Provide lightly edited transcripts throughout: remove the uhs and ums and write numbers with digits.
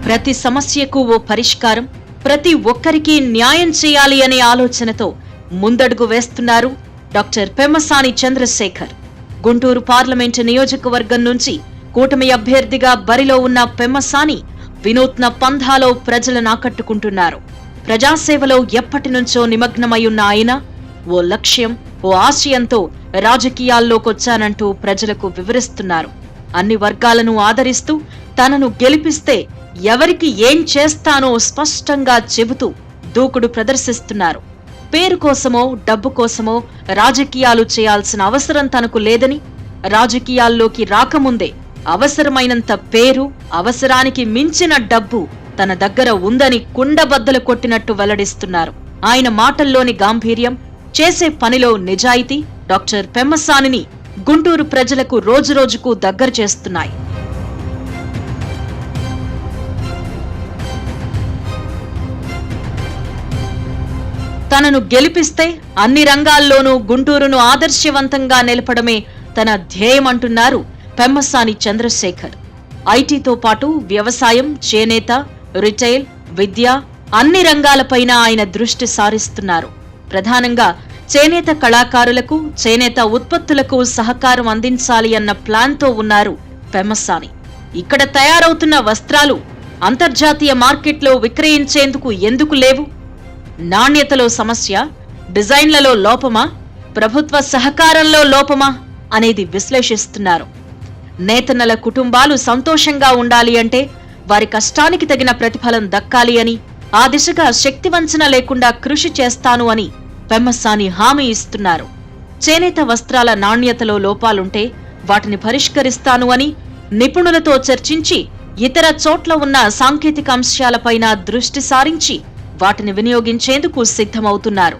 ప్రతి సమస్యకు ఓ పరిష్కారం, ప్రతి ఒక్కరికి న్యాయం చేయాలి అనే ఆలోచనతో ముందడుగు వేస్తున్నారు డాక్టర్ పెమ్మసాని చంద్రశేఖర్. గుంటూరు పార్లమెంటు నియోజకవర్గం నుంచి కూటమి అభ్యర్థిగా బరిలో ఉన్న పెమ్మసాని వినూత్న పంథాలో ప్రజలను ఆకట్టుకుంటున్నారు. ప్రజాసేవలో ఎప్పటి నుంచో నిమగ్నమై ఉన్న ఆయన ఓ లక్ష్యం, ఓ ఆశయంతో రాజకీయాల్లోకొచ్చానంటూ ప్రజలకు వివరిస్తున్నారు. అన్ని వర్గాలను ఆదరిస్తూ తనను గెలిపిస్తే ఎవరికి ఏం చేస్తానో స్పష్టంగా చెబుతూ దూకుడు ప్రదర్శిస్తున్నారు. పేరు కోసమో డబ్బు కోసమో రాజకీయాలు చేయాల్సిన అవసరం తనకు లేదని, రాజకీయాల్లోకి రాకముందే అవసరమైనంత పేరు, అవసరానికి మించిన డబ్బు తన దగ్గర ఉందని కుండబద్దలు కొట్టినట్టు వెల్లడిస్తున్నారు. ఆయన మాటల్లోని గాంభీర్యం, చేసే పనిలో నిజాయితీ డాక్టర్ పెమ్మసానిని గుంటూరు ప్రజలకు రోజురోజుకు దగ్గర చేస్తున్నాయి. తనను గెలిపిస్తే అన్ని రంగాల్లోనూ గుంటూరును ఆదర్శవంతంగా నిలపడమే తన ధ్యేయమంటున్నారు పెమ్మసాని చంద్రశేఖర్. ఐటీతో పాటు వ్యవసాయం, చేనేత, రిటైల్, విద్య అన్ని రంగాలపైన ఆయన దృష్టి సారిస్తున్నారు. ప్రధానంగా చేనేత కళాకారులకు, చేనేత ఉత్పత్తులకు సహకారం అందించాలి అన్న ప్లాన్తో ఉన్నారు పెమ్మసాని. ఇక్కడ తయారవుతున్న వస్త్రాలు అంతర్జాతీయ మార్కెట్లో విక్రయించేందుకు ఎందుకు లేవు? నాణ్యతలో సమస్య, డిజైన్లలో లోపమా, ప్రభుత్వ సహకారంలో లోపమా అనేది విశ్లేషిస్తున్నారు. నేతన్నల కుటుంబాలు సంతోషంగా ఉండాలి అంటే వారి కష్టానికి తగిన ప్రతిఫలం దక్కాలి అని, ఆ దిశగా శక్తివంచన లేకుండా కృషి చేస్తాను అని పెమ్మసాని హామీ ఇస్తున్నారు. చేనేత వస్త్రాల నాణ్యతలో లోపాలుంటే వాటిని పరిష్కరిస్తాను అని నిపుణులతో చర్చించి ఇతర చోట్ల ఉన్న సాంకేతిక అంశాలపైన దృష్టి సారించి వాటిని వినియోగించేందుకు సిద్ధమవుతున్నారు.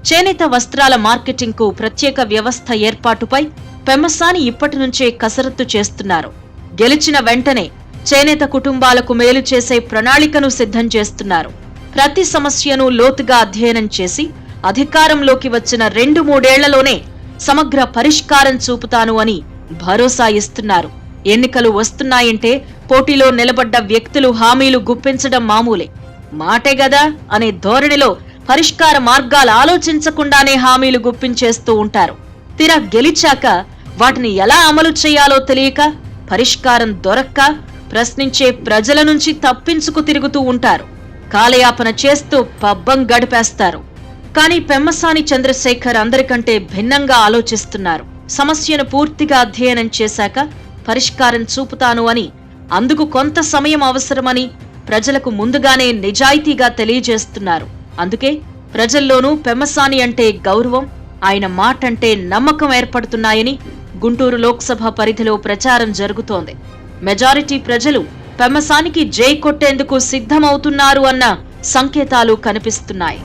చేనేత వస్త్రాల మార్కెటింగ్కు ప్రత్యేక వ్యవస్థ ఏర్పాటుపై పెమ్మసాని ఇప్పటి నుంచే కసరత్తు చేస్తున్నారు. గెలిచిన వెంటనే చేనేత కుటుంబాలకు మేలు చేసే ప్రణాళికను సిద్ధం చేస్తున్నారు. ప్రతి సమస్యను లోతుగా అధ్యయనం చేసి అధికారంలోకి వచ్చిన 2-3 ఏళ్లలోనే సమగ్ర పరిష్కారం చూపుతాను అని భరోసా ఇస్తున్నారు. ఎన్నికలు వస్తున్నాయంటే పోటీలో నిలబడ్డ వ్యక్తులు హామీలు గుప్పించడం మామూలే. మాటే గదా అనే ధోరణిలో పరిష్కార మార్గాలు ఆలోచించకుండానే హామీలు గుప్పించేస్తూ ఉంటారు. తీరా గెలిచాక వాటిని ఎలా అమలు చేయాలో తెలియక, పరిష్కారం దొరక్క ప్రశ్నించే ప్రజల నుంచి తప్పించుకు తిరుగుతూ ఉంటారు. కాలయాపన చేస్తూ పబ్బం గడిపేస్తారు. కానీ పెమ్మసాని చంద్రశేఖర్ అందరికంటే భిన్నంగా ఆలోచిస్తున్నారు. సమస్యను పూర్తిగా అధ్యయనం చేశాక పరిష్కారం చూపుతాను అని, అందుకు కొంత సమయం అవసరమని ప్రజలకు ముందుగానే నిజాయితీగా తెలియజేస్తున్నారు. అందుకే ప్రజల్లోనూ పెమ్మసాని అంటే గౌరవం, ఆయన మాట అంటే నమ్మకం ఏర్పడుతున్నాయని గుంటూరు లోక్సభ పరిధిలో ప్రచారం జరుగుతోంది. మెజారిటీ ప్రజలు పెమ్మసానికి జై కొట్టేందుకు సిద్ధమవుతున్నారు అన్న సంకేతాలు కనిపిస్తున్నాయి.